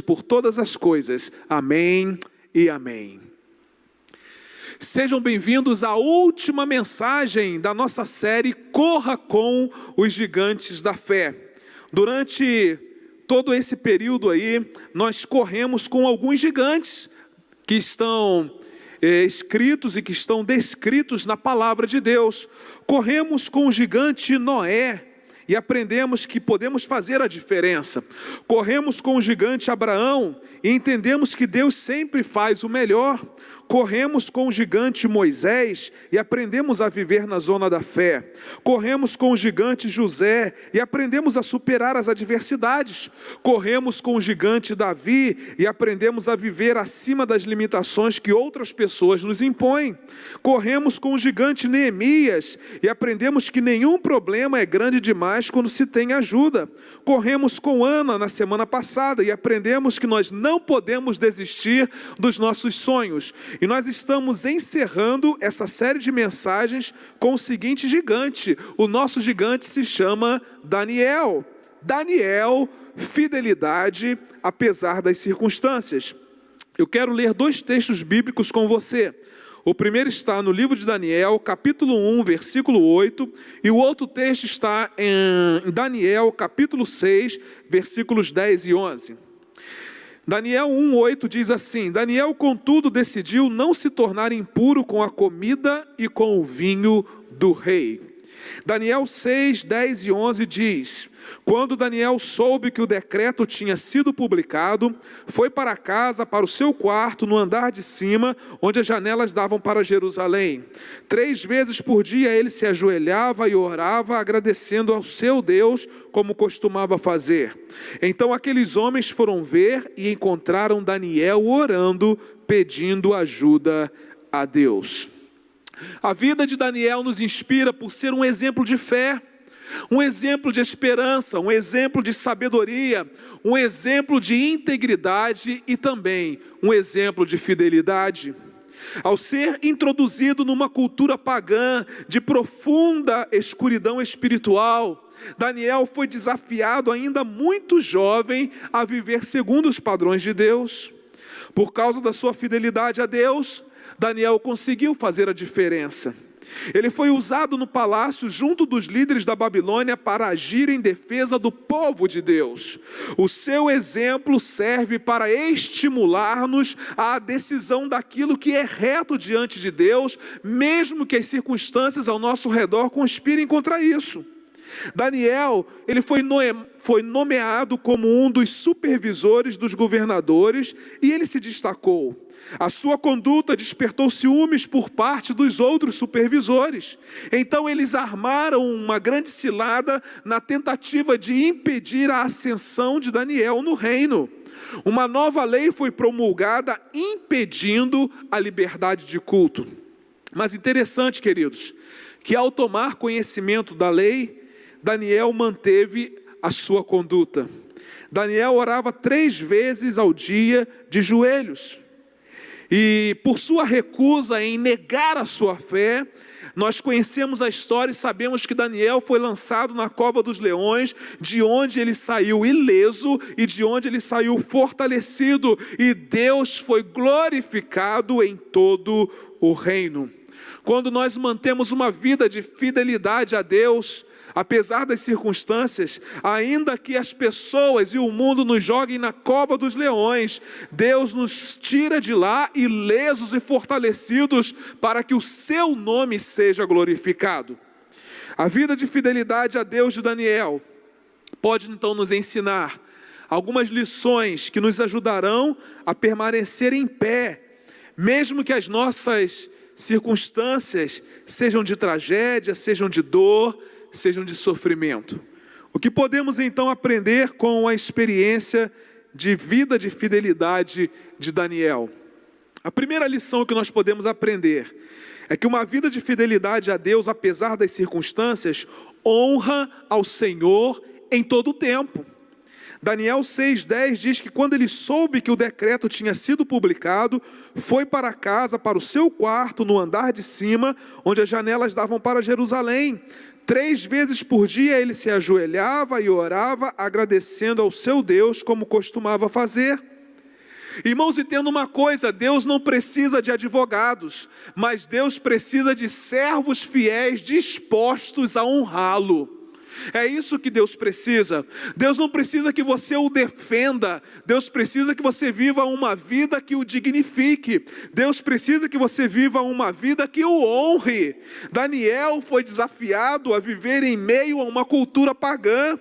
por todas as coisas. Amém e amém. Sejam bem-vindos à última mensagem da nossa série Corra com os Gigantes da Fé. Durante todo esse período aí, nós corremos com alguns gigantes que estão escritos e que estão descritos na palavra de Deus. Corremos com o gigante Noé e aprendemos que podemos fazer a diferença. Corremos com o gigante Abraão e entendemos que Deus sempre faz o melhor. Corremos com o gigante Moisés e aprendemos a viver na zona da fé. Corremos com o gigante José e aprendemos a superar as adversidades. Corremos com o gigante Davi e aprendemos a viver acima das limitações que outras pessoas nos impõem. Corremos com o gigante Neemias e aprendemos que nenhum problema é grande demais quando se tem ajuda. Corremos com Ana na semana passada e aprendemos que nós não podemos desistir dos nossos sonhos. E nós estamos encerrando essa série de mensagens com o seguinte gigante. O nosso gigante se chama Daniel. Daniel, fidelidade apesar das circunstâncias. Eu quero ler dois textos bíblicos com você. O primeiro está no livro de Daniel, capítulo 1, versículo 8. E o outro texto está em Daniel, capítulo 6, versículos 10 e 11. Daniel 1:8 diz assim: Daniel, contudo, decidiu não se tornar impuro com a comida e com o vinho do rei. Daniel 6, 10 e 11 diz: quando Daniel soube que o decreto tinha sido publicado, foi para casa, para o seu quarto, no andar de cima, onde as janelas davam para Jerusalém. 3 vezes por dia ele se ajoelhava e orava, agradecendo ao seu Deus, como costumava fazer. Então aqueles homens foram ver e encontraram Daniel orando, pedindo ajuda a Deus. A vida de Daniel nos inspira por ser um exemplo de fé, um exemplo de esperança, um exemplo de sabedoria, um exemplo de integridade e também um exemplo de fidelidade. Ao ser introduzido numa cultura pagã de profunda escuridão espiritual, Daniel foi desafiado ainda muito jovem a viver segundo os padrões de Deus. Por causa da sua fidelidade a Deus, Daniel conseguiu fazer a diferença. Ele foi usado no palácio junto dos líderes da Babilônia para agir em defesa do povo de Deus. O seu exemplo serve para estimular-nos à decisão daquilo que é reto diante de Deus, mesmo que as circunstâncias ao nosso redor conspirem contra isso. Daniel, ele foi nomeado como um dos supervisores dos governadores e ele se destacou. A sua conduta despertou ciúmes por parte dos outros supervisores. Então eles armaram uma grande cilada na tentativa de impedir a ascensão de Daniel no reino. Uma nova lei foi promulgada impedindo a liberdade de culto. Mas interessante, queridos, que ao tomar conhecimento da lei, Daniel manteve a sua conduta. Daniel orava 3 vezes ao dia de joelhos. E por sua recusa em negar a sua fé, nós conhecemos a história e sabemos que Daniel foi lançado na cova dos leões, de onde ele saiu ileso e de onde ele saiu fortalecido. E Deus foi glorificado em todo o reino. Quando nós mantemos uma vida de fidelidade a Deus, apesar das circunstâncias, ainda que as pessoas e o mundo nos joguem na cova dos leões, Deus nos tira de lá ilesos e fortalecidos para que o seu nome seja glorificado. A vida de fidelidade a Deus de Daniel pode então nos ensinar algumas lições que nos ajudarão a permanecer em pé, mesmo que as nossas circunstâncias sejam de tragédia, sejam de dor, sejam de sofrimento. O que podemos então aprender com a experiência de vida de fidelidade de Daniel? A primeira lição que nós podemos aprender é que uma vida de fidelidade a Deus, apesar das circunstâncias, honra ao Senhor em todo o tempo. Daniel 6,10 diz que quando ele soube que o decreto tinha sido publicado, foi para casa, para o seu quarto, no andar de cima, onde as janelas davam para Jerusalém. 3 vezes por dia ele se ajoelhava e orava, agradecendo ao seu Deus, como costumava fazer. Irmãos, entenda uma coisa: Deus não precisa de advogados, mas Deus precisa de servos fiéis dispostos a honrá-lo. É isso que Deus precisa. Deus não precisa que você o defenda. Deus precisa que você viva uma vida que o dignifique. Deus precisa que você viva uma vida que o honre. Daniel foi desafiado a viver em meio a uma cultura pagã.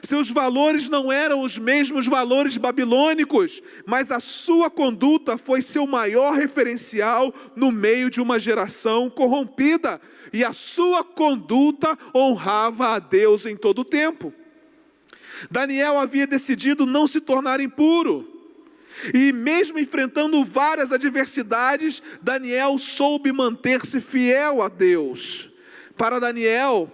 Seus valores não eram os mesmos valores babilônicos, mas a sua conduta foi seu maior referencial no meio de uma geração corrompida. E a sua conduta honrava a Deus em todo o tempo. Daniel havia decidido não se tornar impuro. E mesmo enfrentando várias adversidades, Daniel soube manter-se fiel a Deus. Para Daniel,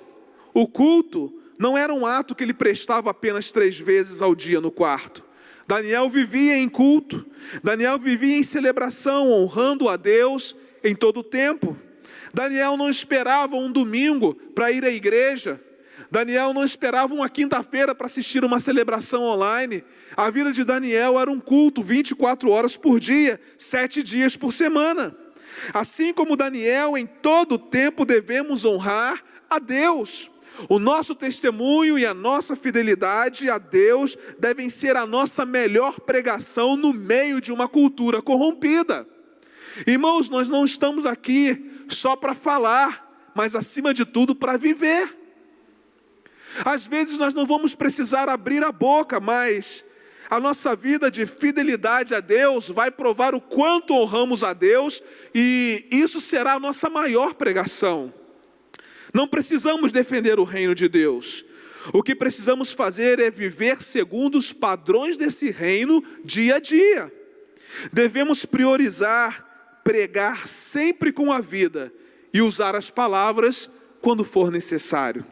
o culto não era um ato que ele prestava apenas 3 vezes ao dia no quarto. Daniel vivia em culto. Daniel vivia em celebração, honrando a Deus em todo o tempo. Daniel não esperava um domingo para ir à igreja. Daniel não esperava uma quinta-feira para assistir uma celebração online. A vida de Daniel era um culto 24 horas por dia, 7 dias por semana. Assim como Daniel, em todo o tempo devemos honrar a Deus. O nosso testemunho e a nossa fidelidade a Deus devem ser a nossa melhor pregação no meio de uma cultura corrompida. Irmãos, nós não estamos aqui só para falar, mas acima de tudo para viver. Às vezes nós não vamos precisar abrir a boca, mas a nossa vida de fidelidade a Deus vai provar o quanto honramos a Deus, e isso será a nossa maior pregação. Não precisamos defender o reino de Deus. O que precisamos fazer é viver segundo os padrões desse reino dia a dia. Devemos priorizar pregar sempre com a vida e usar as palavras quando for necessário.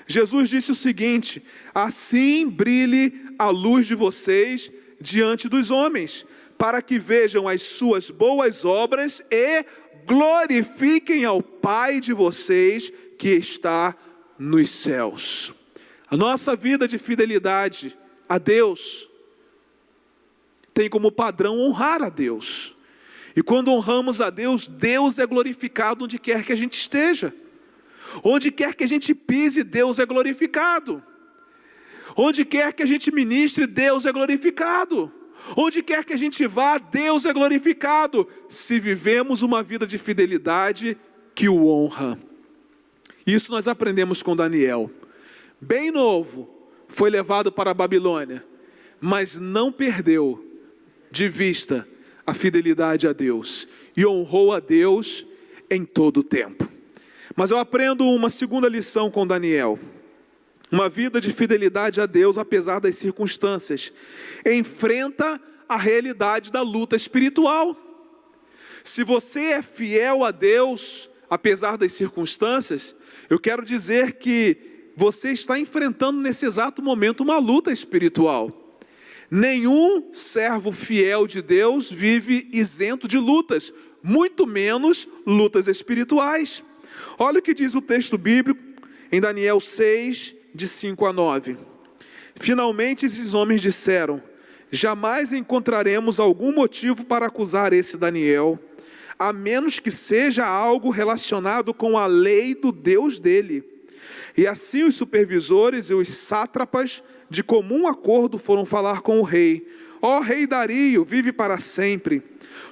Jesus disse o seguinte: assim brilhe a luz de vocês diante dos homens, para que vejam as suas boas obras e glorifiquem ao Pai de vocês que está nos céus. A nossa vida de fidelidade a Deus tem como padrão honrar a Deus. E quando honramos a Deus, Deus é glorificado onde quer que a gente esteja. Onde quer que a gente pise, Deus é glorificado. Onde quer que a gente ministre, Deus é glorificado. Onde quer que a gente vá, Deus é glorificado. Se vivemos uma vida de fidelidade que o honra. Isso nós aprendemos com Daniel. Bem novo, foi levado para a Babilônia, mas não perdeu de vista a fidelidade a Deus, e honrou a Deus em todo o tempo. Mas eu aprendo uma segunda lição com Daniel. Uma vida de fidelidade a Deus, apesar das circunstâncias, enfrenta a realidade da luta espiritual. Se você é fiel a Deus, apesar das circunstâncias, eu quero dizer que você está enfrentando nesse exato momento uma luta espiritual. Nenhum servo fiel de Deus vive isento de lutas, muito menos lutas espirituais. Olha o que diz o texto bíblico em Daniel 6, de 5 a 9. Finalmente esses homens disseram: jamais encontraremos algum motivo para acusar esse Daniel, a menos que seja algo relacionado com a lei do Deus dele. E assim os supervisores e os sátrapas de comum acordo foram falar com o rei: ó rei Dario, vive para sempre.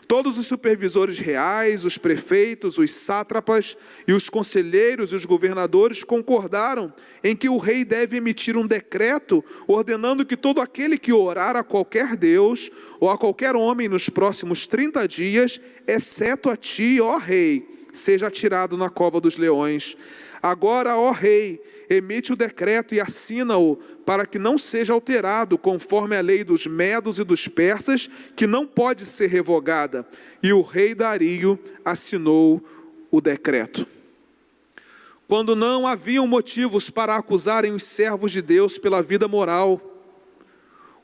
Todos os supervisores reais, os prefeitos, os sátrapas e os conselheiros e os governadores concordaram em que o rei deve emitir um decreto ordenando que todo aquele que orar a qualquer Deus ou a qualquer homem nos próximos 30 dias, exceto a ti, ó rei, seja atirado na cova dos leões. Agora, ó rei, emite o decreto e assina-o, para que não seja alterado, conforme a lei dos medos e dos persas, que não pode ser revogada. E o rei Dario assinou o decreto. Quando não haviam motivos para acusarem os servos de Deus pela vida moral,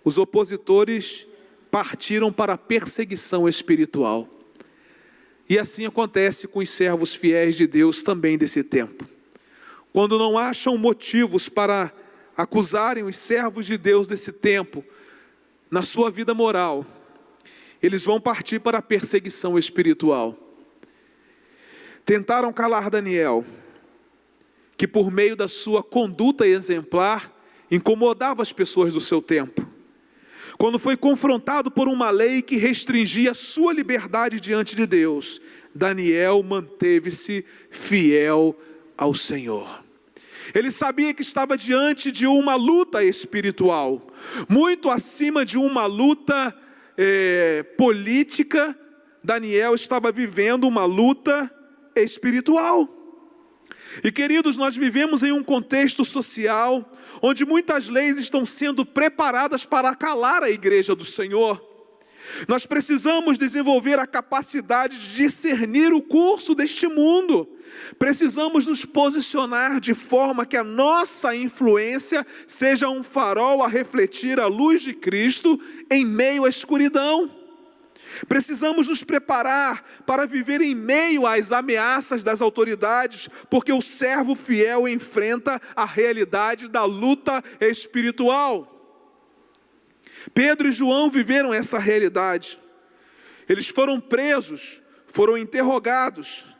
os opositores partiram para a perseguição espiritual. E assim acontece com os servos fiéis de Deus também desse tempo. quando não acham motivos para acusarem os servos de Deus desse tempo, na sua vida moral, eles vão partir para a perseguição espiritual. Tentaram calar Daniel, que por meio da sua conduta exemplar, incomodava as pessoas do seu tempo. Quando foi confrontado por uma lei que restringia a sua liberdade diante de Deus, Daniel manteve-se fiel ao Senhor. Ele sabia que estava diante de uma luta espiritual, muito acima de uma luta política. Daniel estava vivendo uma luta espiritual. E queridos, nós vivemos em um contexto social onde muitas leis estão sendo preparadas para calar a igreja do Senhor. Nós precisamos desenvolver a capacidade de discernir o curso deste mundo. Precisamos nos posicionar de forma que a nossa influência seja um farol a refletir a luz de Cristo em meio à escuridão. Precisamos nos preparar para viver em meio às ameaças das autoridades, porque o servo fiel enfrenta a realidade da luta espiritual. Pedro e João viveram essa realidade. Eles foram presos, foram interrogados,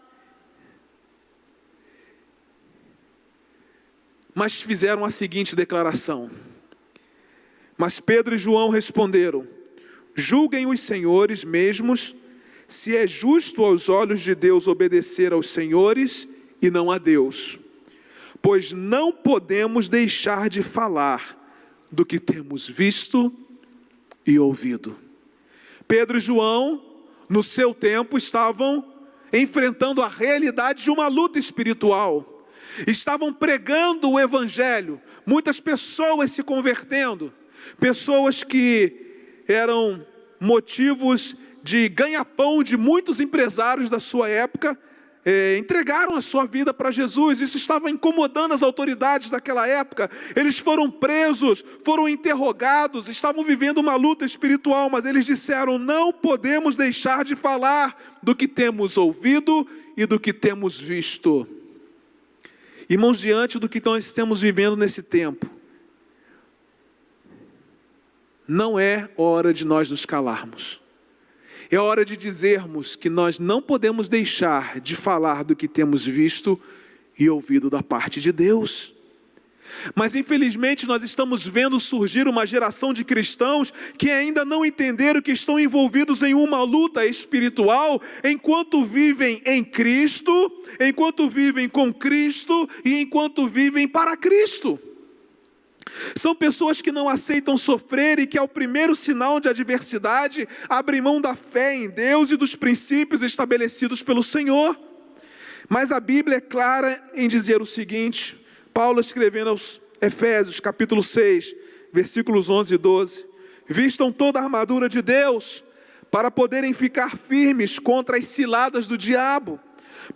mas fizeram a seguinte declaração: mas Pedro e João responderam: julguem os senhores mesmos, se é justo aos olhos de Deus obedecer aos senhores e não a Deus, pois não podemos deixar de falar do que temos visto e ouvido. Pedro e João, no seu tempo, estavam enfrentando a realidade de uma luta espiritual. Estavam pregando o evangelho, muitas pessoas se convertendo, pessoas que eram motivos de ganha-pão de muitos empresários da sua época, entregaram a sua vida para Jesus. Isso estava incomodando as autoridades daquela época. Eles foram presos, foram interrogados, estavam vivendo uma luta espiritual, mas eles disseram: não podemos deixar de falar do que temos ouvido e do que temos visto. Irmãos, diante do que nós estamos vivendo nesse tempo, não é hora de nós nos calarmos. É hora de dizermos que nós não podemos deixar de falar do que temos visto e ouvido da parte de Deus. Mas infelizmente nós estamos vendo surgir uma geração de cristãos que ainda não entenderam que estão envolvidos em uma luta espiritual, enquanto vivem em Cristo, enquanto vivem com Cristo e enquanto vivem para Cristo. São pessoas que não aceitam sofrer e que ao primeiro sinal de adversidade abrem mão da fé em Deus e dos princípios estabelecidos pelo Senhor. Mas a Bíblia é clara em dizer o seguinte, Paulo escrevendo aos Efésios capítulo 6, versículos 11 e 12: vistam toda a armadura de Deus para poderem ficar firmes contra as ciladas do diabo.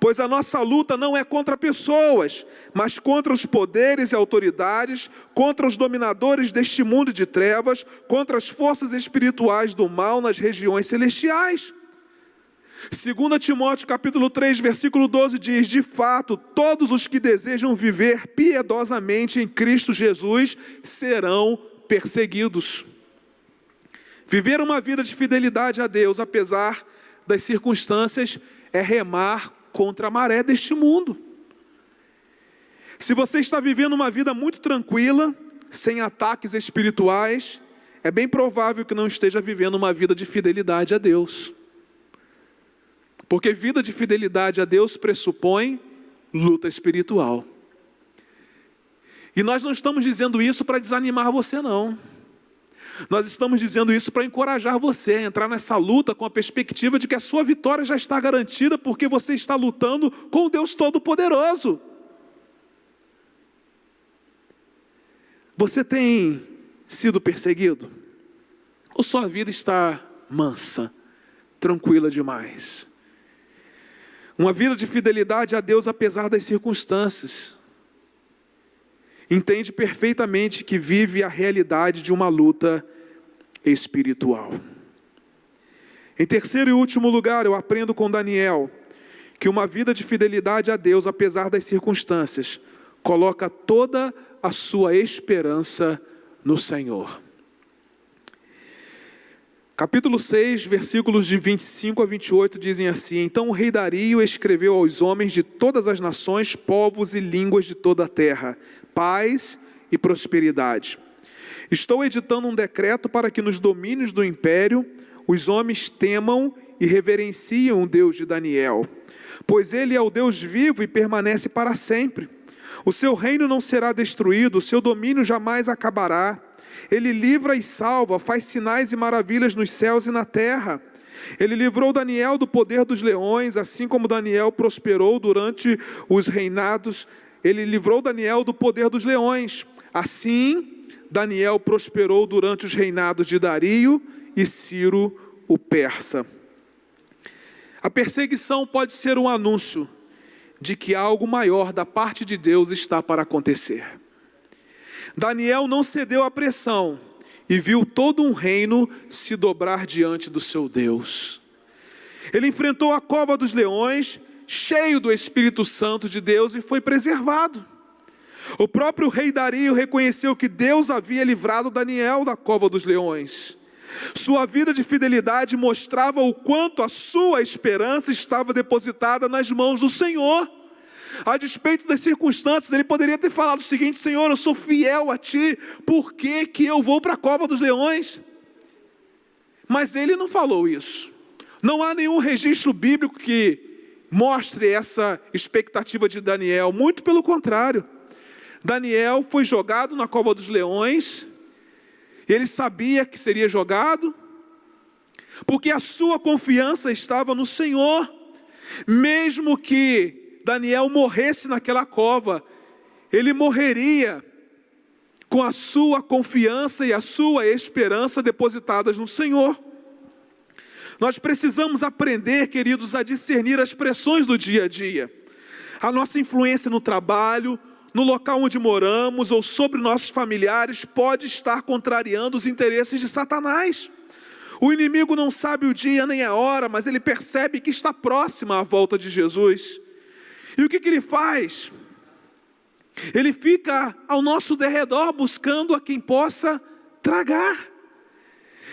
Pois a nossa luta não é contra pessoas, mas contra os poderes e autoridades, contra os dominadores deste mundo de trevas, contra as forças espirituais do mal nas regiões celestiais. 2 Timóteo capítulo 3, versículo 12 diz: de fato, todos os que desejam viver piedosamente em Cristo Jesus serão perseguidos. Viver uma vida de fidelidade a Deus, apesar das circunstâncias, é remar contra a maré deste mundo. Se você está vivendo uma vida muito tranquila, sem ataques espirituais, é bem provável que não esteja vivendo uma vida de fidelidade a Deus. Porque vida de fidelidade a Deus pressupõe luta espiritual. E nós não estamos dizendo isso para desanimar você, não. Nós estamos dizendo isso para encorajar você a entrar nessa luta com a perspectiva de que a sua vitória já está garantida, porque você está lutando com o Deus Todo-Poderoso. Você tem sido perseguido? Ou sua vida está mansa, tranquila demais? Uma vida de fidelidade a Deus apesar das circunstâncias. Entende perfeitamente que vive a realidade de uma luta espiritual. Em terceiro e último lugar, eu aprendo com Daniel que uma vida de fidelidade a Deus, apesar das circunstâncias, coloca toda a sua esperança no Senhor. Capítulo 6, versículos de 25 a 28 dizem assim: Então o rei Dario escreveu aos homens de todas as nações, povos e línguas de toda a terra: paz e prosperidade. Estou editando um decreto para que nos domínios do império os homens temam e reverenciem o Deus de Daniel, pois ele é o Deus vivo e permanece para sempre. O seu reino não será destruído, o seu domínio jamais acabará. Ele livra e salva, faz sinais e maravilhas nos céus e na terra. Ele livrou Daniel do poder dos leões, assim como Daniel prosperou durante os reinados. Ele livrou Daniel do poder dos leões. Assim, Daniel prosperou durante os reinados de Dario e Ciro, o persa. A perseguição pode ser um anúncio de que algo maior da parte de Deus está para acontecer. Daniel não cedeu à pressão e viu todo um reino se dobrar diante do seu Deus. Ele enfrentou a cova dos leões, cheio do Espírito Santo de Deus, e foi preservado. O próprio rei Dario reconheceu que Deus havia livrado Daniel da cova dos leões. Sua vida de fidelidade mostrava o quanto a sua esperança estava depositada nas mãos do Senhor. A despeito das circunstâncias, ele poderia ter falado o seguinte: Senhor, eu sou fiel a Ti, por que que eu vou para a cova dos leões? Mas ele não falou isso. Não há nenhum registro bíblico que mostre essa expectativa de Daniel, muito pelo contrário. Daniel foi jogado na cova dos leões, ele sabia que seria jogado, porque a sua confiança estava no Senhor. Mesmo que Daniel morresse naquela cova, ele morreria com a sua confiança e a sua esperança depositadas no Senhor. Nós precisamos aprender, queridos, a discernir as pressões do dia a dia. A nossa influência no trabalho, no local onde moramos ou sobre nossos familiares pode estar contrariando os interesses de Satanás. O inimigo não sabe o dia nem a hora, mas ele percebe que está próxima a volta de Jesus. E o que ele faz? Ele fica ao nosso derredor buscando a quem possa tragar.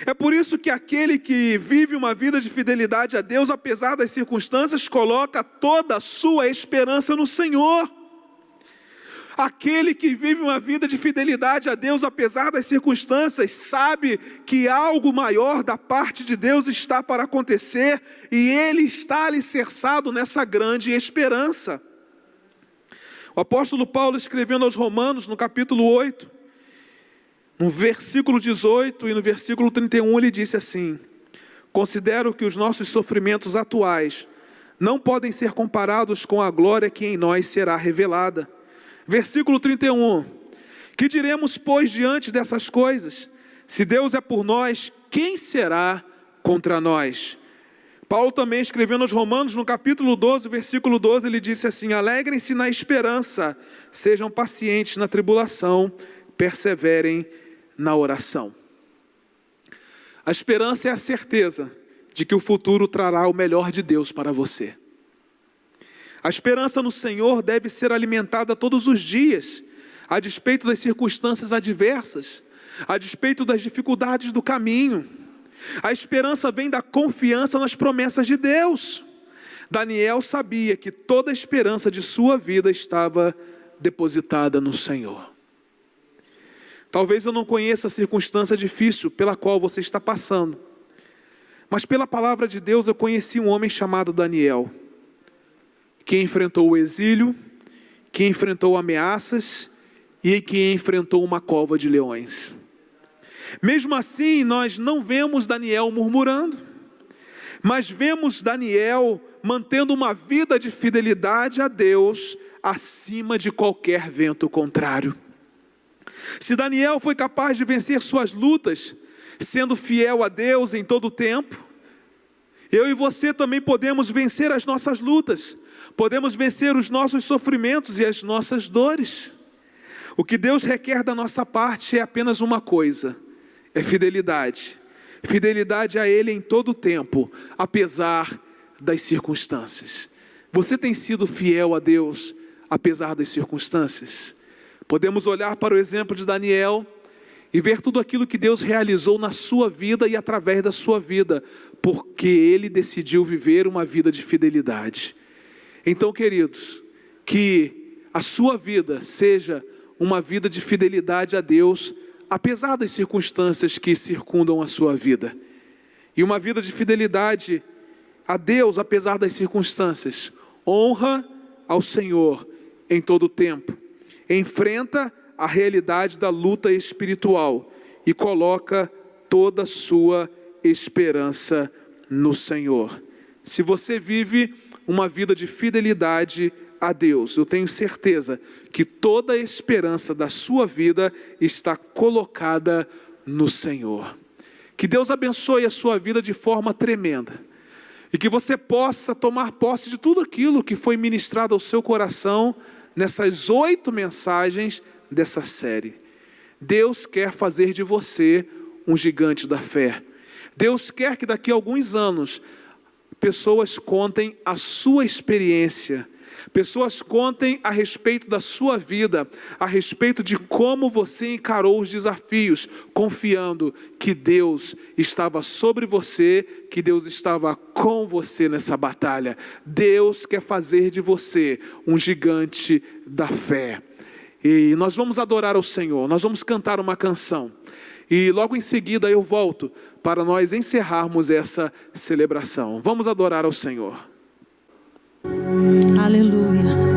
É por isso que aquele que vive uma vida de fidelidade a Deus, apesar das circunstâncias, coloca toda a sua esperança no Senhor. Aquele que vive uma vida de fidelidade a Deus, apesar das circunstâncias, sabe que algo maior da parte de Deus está para acontecer, e ele está alicerçado nessa grande esperança. O apóstolo Paulo, escrevendo aos Romanos, no capítulo 8, no versículo 18 e no versículo 31, ele disse assim: considero que os nossos sofrimentos atuais não podem ser comparados com a glória que em nós será revelada. Versículo 31, que diremos, pois, diante dessas coisas? Se Deus é por nós, quem será contra nós? Paulo também, escrevendo aos Romanos, no capítulo 12, versículo 12, ele disse assim: alegrem-se na esperança, sejam pacientes na tribulação, perseverem na oração. A esperança é a certeza de que o futuro trará o melhor de Deus para você. A esperança no Senhor deve ser alimentada todos os dias, a despeito das circunstâncias adversas, a despeito das dificuldades do caminho. A esperança vem da confiança nas promessas de Deus. Daniel sabia que toda a esperança de sua vida estava depositada no Senhor. Talvez eu não conheça a circunstância difícil pela qual você está passando, mas pela palavra de Deus eu conheci um homem chamado Daniel, que enfrentou o exílio, que enfrentou ameaças e que enfrentou uma cova de leões. Mesmo assim, nós não vemos Daniel murmurando, mas vemos Daniel mantendo uma vida de fidelidade a Deus acima de qualquer vento contrário. Se Daniel foi capaz de vencer suas lutas, sendo fiel a Deus em todo o tempo, eu e você também podemos vencer as nossas lutas, podemos vencer os nossos sofrimentos e as nossas dores. O que Deus requer da nossa parte é apenas uma coisa: é fidelidade. Fidelidade a Ele em todo o tempo, apesar das circunstâncias. Você tem sido fiel a Deus, apesar das circunstâncias. Podemos olhar para o exemplo de Daniel e ver tudo aquilo que Deus realizou na sua vida e através da sua vida, porque ele decidiu viver uma vida de fidelidade. Então, queridos, que a sua vida seja uma vida de fidelidade a Deus, apesar das circunstâncias que circundam a sua vida. E uma vida de fidelidade a Deus, apesar das circunstâncias. Honra ao Senhor em todo o tempo. Enfrenta a realidade da luta espiritual e coloca toda a sua esperança no Senhor. Se você vive uma vida de fidelidade a Deus, eu tenho certeza que toda a esperança da sua vida está colocada no Senhor. Que Deus abençoe a sua vida de forma tremenda e que você possa tomar posse de tudo aquilo que foi ministrado ao seu coração nessas 8 mensagens dessa série. Deus quer fazer de você um gigante da fé. Deus quer que daqui a alguns anos pessoas contem a sua experiência, pessoas contem a respeito da sua vida, a respeito de como você encarou os desafios, confiando que Deus estava sobre você, que Deus estava com você nessa batalha. Deus quer fazer de você um gigante da fé. E nós vamos adorar ao Senhor, nós vamos cantar uma canção. E logo em seguida eu volto para nós encerrarmos essa celebração. Vamos adorar ao Senhor. Aleluia.